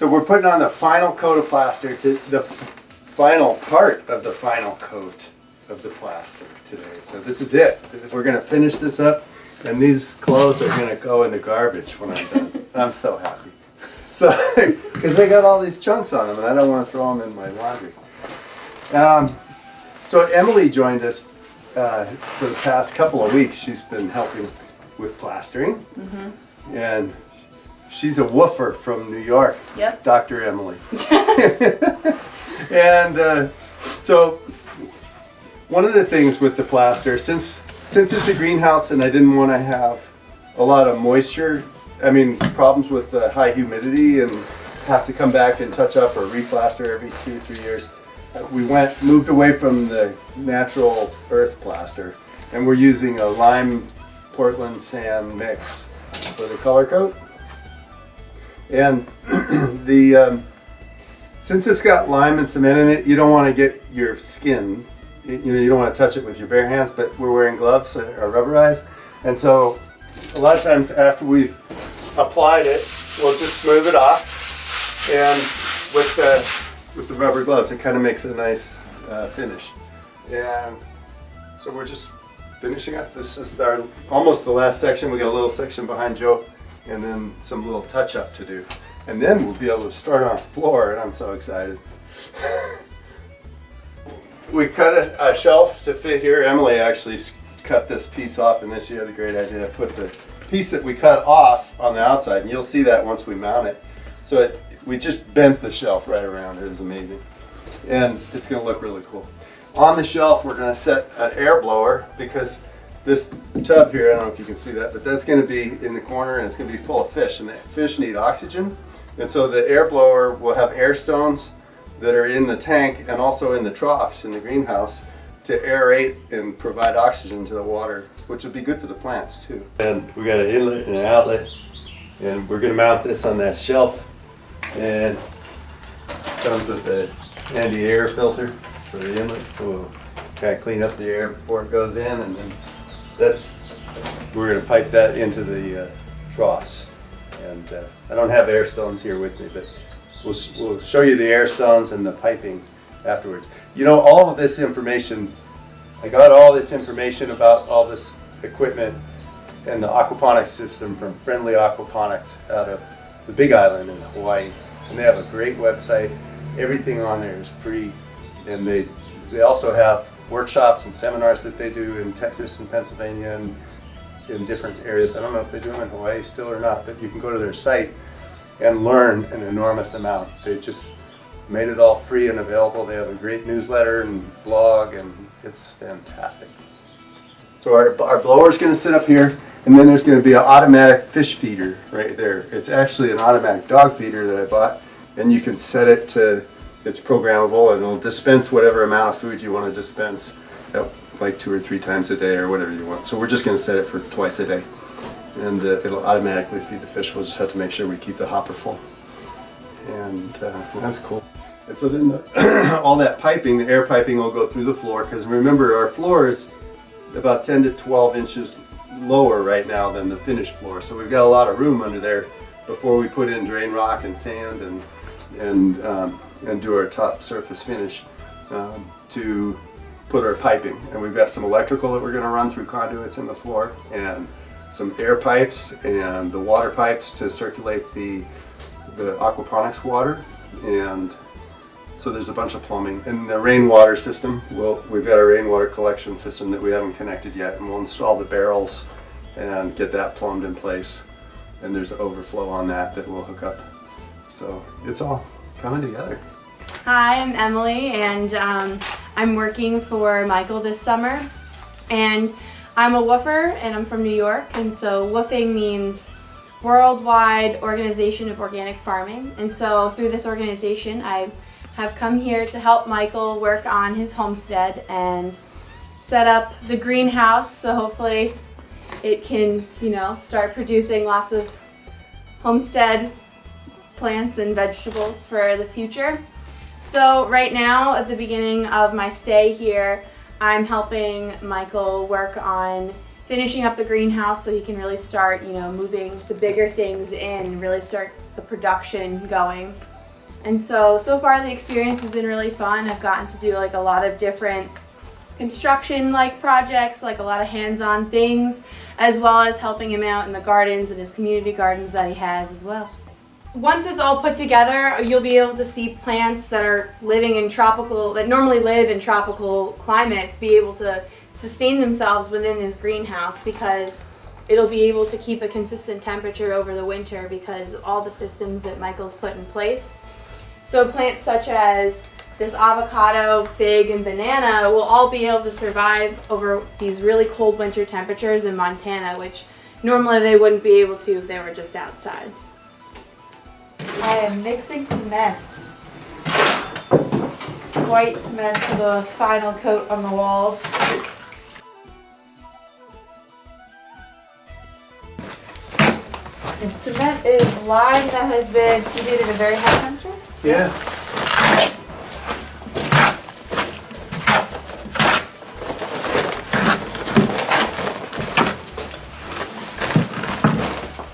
So we're putting on the final coat of plaster, to the final part of the final coat of the plaster today. So this is it. We're going to finish this up, and these clothes are going to go in the garbage when I'm done. I'm so happy. So, because they got all these chunks on them, and I don't want to throw them in my laundry. So Emily joined us for the past couple of weeks. She's been helping with plastering, and she's a woofer from New York. Yep. Dr. Emily. And so one of the things with the plaster, since it's a greenhouse and I didn't want to have a lot of moisture, problems with high humidity and have to come back and touch up or replaster every 2-3 years, we moved away from the natural earth plaster, and we're using a lime Portland sand mix for the color coat. And since it's got lime and cement in it, you don't want to get your skin, you don't want to touch it with your bare hands, but we're wearing gloves that are rubberized. And so a lot of times after we've applied it, we'll just smooth it off, and with the rubber gloves, it kind of makes a nice finish. And so we're just finishing up. This is almost the last section. We got a little section behind Joe, and then some little touch-up to do. And then we'll be able to start on the floor, and I'm so excited. We cut a shelf to fit here. Emily actually cut this piece off, and then she had a great idea. Put the piece that we cut off on the outside, and you'll see that once we mount it. So we just bent the shelf right around. It was amazing. And it's going to look really cool. On the shelf, we're going to set an air blower, because this tub here, I don't know if you can see that, but that's going to be in the corner, and it's going to be full of fish, and the fish need oxygen. And so the air blower will have air stones that are in the tank and also in the troughs in the greenhouse to aerate and provide oxygen to the water, which will be good for the plants too. And we got an inlet and an outlet, and we're going to mount this on that shelf, and it comes with the handy air filter for the inlet, so we'll kind of clean up the air before it goes in, and then we're going to pipe that into the troughs. And I don't have air stones here with me, but we'll show you the air stones and the piping afterwards. All of this information, I got all this information about all this equipment and the aquaponics system from Friendly Aquaponics out of the Big Island in Hawaii. And they have a great website. Everything on there is free. And they also have workshops and seminars that they do in Texas and Pennsylvania and in different areas. I don't know if they do them in Hawaii still or not, but you can go to their site and learn an enormous amount. They just made it all free and available. They have a great newsletter and blog, and it's fantastic. So our blower's going to sit up here, and then there's going to be an automatic fish feeder right there. It's actually an automatic dog feeder that I bought, and you can set it to, it's programmable, and it'll dispense whatever amount of food you want to dispense, like 2 or 3 times a day or whatever you want. So we're just going to set it for twice a day, and it'll automatically feed the fish. We'll just have to make sure we keep the hopper full, and that's cool. And so then all that piping, the air piping, will go through the floor, because remember, our floor is about 10 to 12 inches lower right now than the finished floor. So we've got a lot of room under there before we put in drain rock and sand and do our top surface finish to put our piping. And we've got some electrical that we're going to run through conduits in the floor, and some air pipes and the water pipes to circulate the aquaponics water. And so there's a bunch of plumbing. And the rainwater system, we've got a rainwater collection system that we haven't connected yet, and we'll install the barrels and get that plumbed in place. And there's an overflow on that we'll hook up. So it's all coming together. Hi, I'm Emily, and I'm working for Michael this summer. And I'm a woofer, and I'm from New York, and so woofing means Worldwide Organization of Organic Farming. And so through this organization, I have come here to help Michael work on his homestead and set up the greenhouse, so hopefully it can, start producing lots of homestead plants and vegetables for the future. So right now, at the beginning of my stay here, I'm helping Michael work on finishing up the greenhouse so he can really start, moving the bigger things in, really start the production going. And so far the experience has been really fun. I've gotten to do like a lot of different construction-like projects, like a lot of hands-on things, as well as helping him out in the gardens and his community gardens that he has as well. Once it's all put together, you'll be able to see plants that are living in tropical, that normally live in tropical climates, be able to sustain themselves within this greenhouse, because it'll be able to keep a consistent temperature over the winter because of all the systems that Michael's put in place. So plants such as this avocado, fig, and banana will all be able to survive over these really cold winter temperatures in Montana, which normally they wouldn't be able to if they were just outside. I am mixing cement. White cement for the final coat on the walls. And cement is lime that has been heated at a very high temperature. Yeah.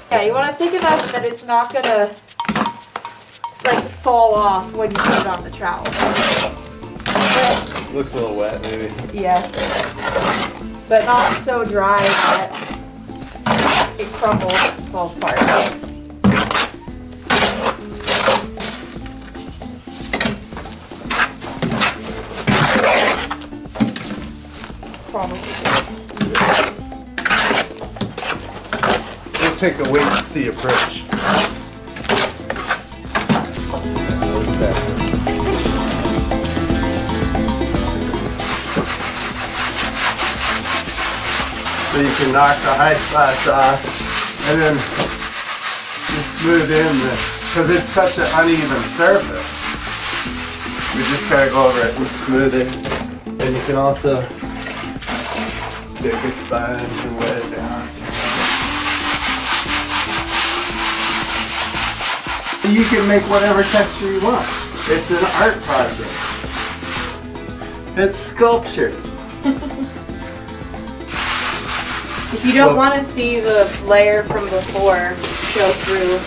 Yeah, you want to think about it that it's not gonna like fall off when you put it on the trowel. But, Looks a little wet, maybe. yeah, but not so dry that it crumbles and falls apart. It's probably good. We'll take a wait and see approach. So you can knock the high spots off and then just smooth in because it's such an uneven surface. We just gotta go over it and smooth it. And you can also take a sponge and wet it down. You can make whatever texture you want. It's an art project. It's sculpture. If you don't want to see the layer from before show through,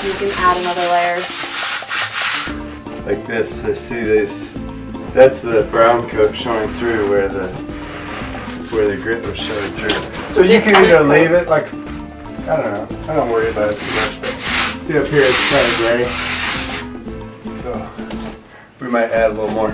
you can add another layer. Like this, I see these. That's the brown coat showing through where the grit was showing through. So you can either leave it like, I don't know, I don't worry about it too much, but see up here it's kind of gray. So we might add a little more.